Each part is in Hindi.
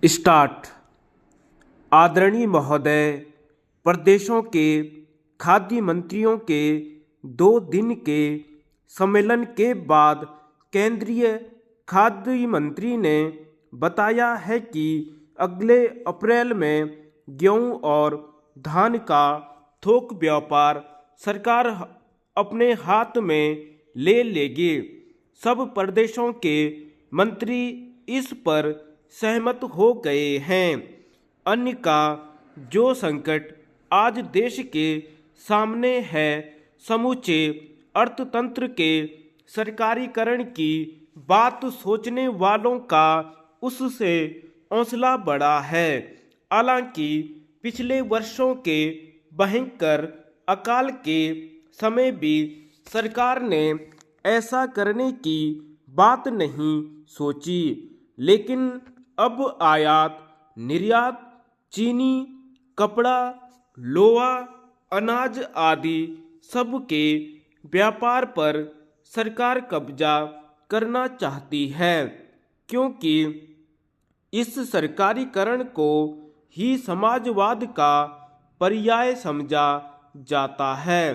स्टार्ट। आदरणीय महोदय, प्रदेशों के खाद्य मंत्रियों के 2 दिन के सम्मेलन के बाद केंद्रीय खाद्य मंत्री ने बताया है कि अगले अप्रैल में गेहूं और धान का थोक व्यापार सरकार अपने हाथ में ले लेगी। सब प्रदेशों के मंत्री इस पर सहमत हो गए हैं। अन्य का जो संकट आज देश के सामने है, समूचे अर्थतंत्र के सरकारीकरण की बात सोचने वालों का उससे हौसला बढ़ा है। हालांकि पिछले वर्षों के भयंकर अकाल के समय भी सरकार ने ऐसा करने की बात नहीं सोची, लेकिन अब आयात निर्यात, चीनी, कपड़ा, लोहा, अनाज आदि सब के व्यापार पर सरकार कब्जा करना चाहती है, क्योंकि इस सरकारीकरण को ही समाजवाद का पर्याय समझा जाता है।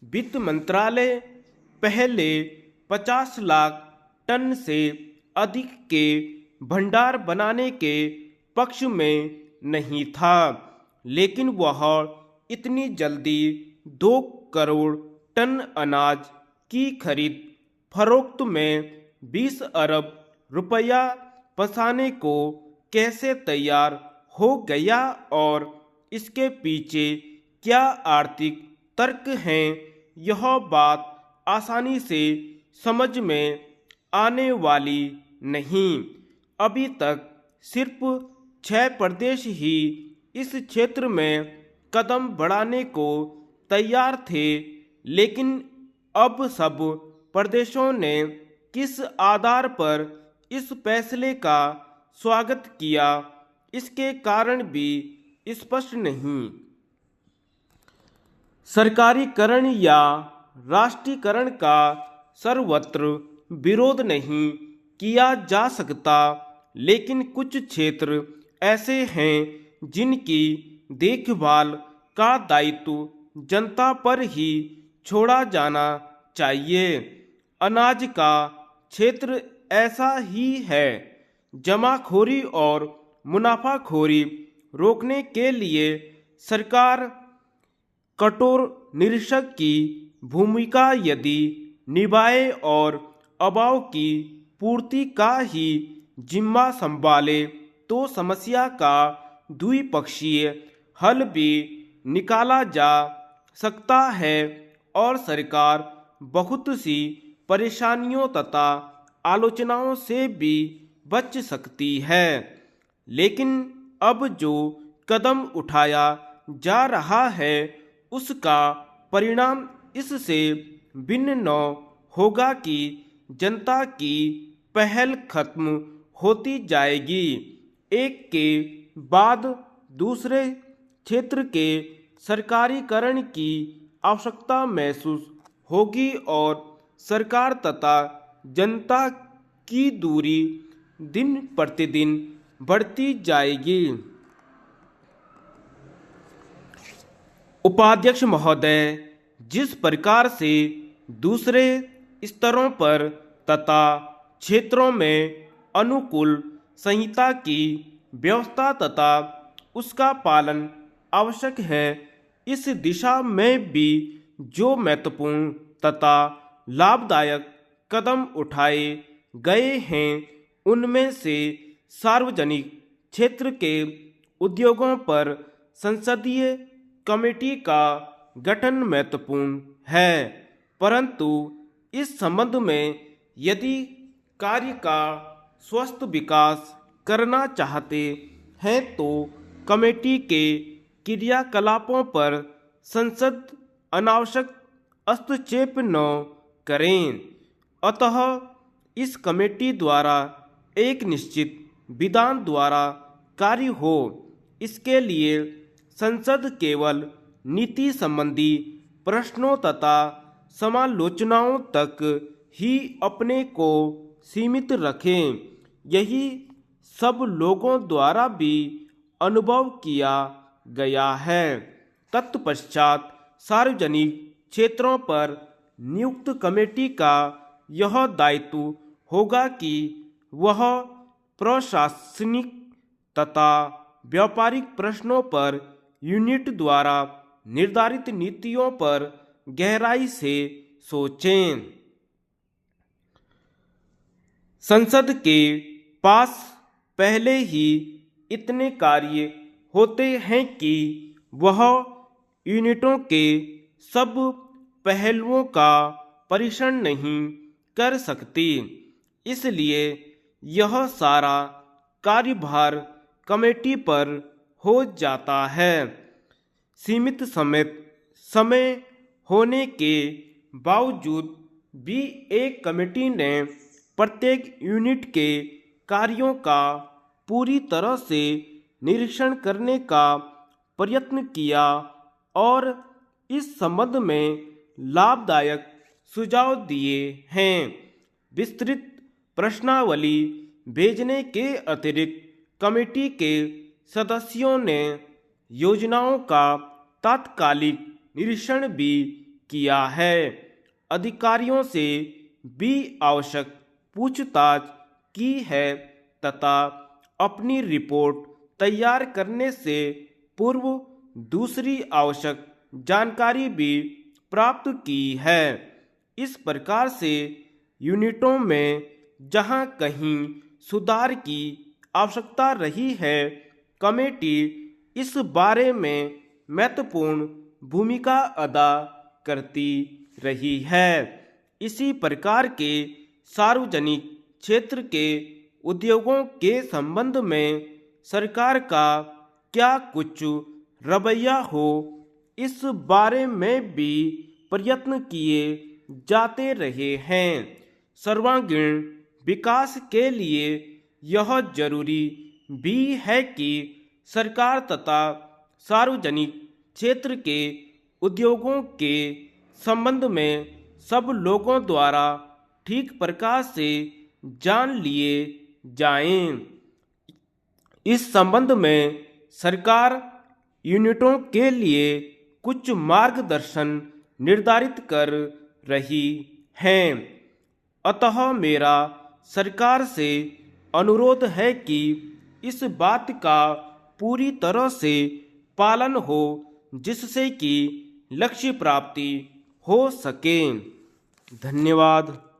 वित्त मंत्रालय पहले 50 लाख टन से अधिक के भंडार बनाने के पक्ष में नहीं था, लेकिन वह इतनी जल्दी 2 करोड़ टन अनाज की खरीद फरोख्त में 20 अरब रुपया फंसाने को कैसे तैयार हो गया और इसके पीछे क्या आर्थिक तर्क हैं, यह बात आसानी से समझ में आने वाली नहीं। अभी तक सिर्फ 6 प्रदेश ही इस क्षेत्र में कदम बढ़ाने को तैयार थे, लेकिन अब सब प्रदेशों ने किस आधार पर इस फैसले का स्वागत किया, इसके कारण भी स्पष्ट नहीं। सरकारीकरण या राष्ट्रीयकरण का सर्वत्र विरोध नहीं किया जा सकता, लेकिन कुछ क्षेत्र ऐसे हैं जिनकी देखभाल का दायित्व जनता पर ही छोड़ा जाना चाहिए। अनाज का क्षेत्र ऐसा ही है। जमाखोरी और मुनाफाखोरी रोकने के लिए सरकार कठोर निरीक्षक की भूमिका यदि निभाए और अभाव की पूर्ति का ही जिम्मा संभाले, तो समस्या का द्विपक्षीय हल भी निकाला जा सकता है और सरकार बहुत सी परेशानियों तथा आलोचनाओं से भी बच सकती है। लेकिन अब जो कदम उठाया जा रहा है, उसका परिणाम इससे भिन्न न होगा कि जनता की पहल खत्म होती जाएगी। एक के बाद दूसरे क्षेत्र के सरकारीकरण की आवश्यकता महसूस होगी और सरकार तथा जनता की दूरी दिन प्रतिदिन बढ़ती जाएगी। उपाध्यक्ष महोदय, जिस प्रकार से दूसरे स्तरों पर तथा क्षेत्रों में अनुकूल संहिता की व्यवस्था तथा उसका पालन आवश्यक है, इस दिशा में भी जो महत्वपूर्ण तथा लाभदायक कदम उठाए गए हैं, उनमें से सार्वजनिक क्षेत्र के उद्योगों पर संसदीय कमेटी का गठन महत्वपूर्ण है, परंतु इस संबंध में यदि कार्य का स्वस्थ विकास करना चाहते हैं तो कमेटी के क्रियाकलापों पर संसद अनावश्यक हस्तक्षेप न करें। अतः इस कमेटी द्वारा एक निश्चित विधान द्वारा कार्य हो। इसके लिए संसद केवल नीति संबंधी प्रश्नों तथा समालोचनाओं तक ही अपने को सीमित रखें। यही सब लोगों द्वारा भी अनुभव किया गया है। तत्पश्चात सार्वजनिक क्षेत्रों पर नियुक्त कमेटी का यह दायित्व होगा कि वह प्रशासनिक तथा व्यापारिक प्रश्नों पर यूनिट द्वारा निर्धारित नीतियों पर गहराई से सोचें। संसद के पास पहले ही इतने कार्य होते हैं कि वह यूनिटों के सब पहलुओं का परीक्षण नहीं कर सकती। इसलिए यह सारा कार्यभार कमेटी पर हो जाता है। सीमित समय होने के बावजूद भी एक कमेटी ने प्रत्येक यूनिट के कार्यों का पूरी तरह से निरीक्षण करने का प्रयत्न किया और इस संबंध में लाभदायक सुझाव दिए हैं। विस्तृत प्रश्नावली भेजने के अतिरिक्त कमेटी के सदस्यों ने योजनाओं का तात्कालिक निरीक्षण भी किया है। अधिकारियों से भी आवश्यक पूछताछ की है तथा अपनी रिपोर्ट तैयार करने से पूर्व दूसरी आवश्यक जानकारी भी प्राप्त की है। इस प्रकार से यूनिटों में जहां कहीं सुधार की आवश्यकता रही है, कमेटी इस बारे में महत्वपूर्ण भूमिका अदा करती रही है। इसी प्रकार के सार्वजनिक क्षेत्र के उद्योगों के संबंध में सरकार का क्या कुछ रवैया हो, इस बारे में भी प्रयत्न किए जाते रहे हैं। सर्वांगीण विकास के लिए यह जरूरी भी है कि सरकार तथा सार्वजनिक क्षेत्र के उद्योगों के संबंध में सब लोगों द्वारा ठीक प्रकार से जान लिए जाएं। इस संबंध में सरकार यूनिटों के लिए कुछ मार्गदर्शन निर्धारित कर रही है। अतः मेरा सरकार से अनुरोध है कि इस बात का पूरी तरह से पालन हो जिससे कि लक्ष्य प्राप्ति हो सके। धन्यवाद।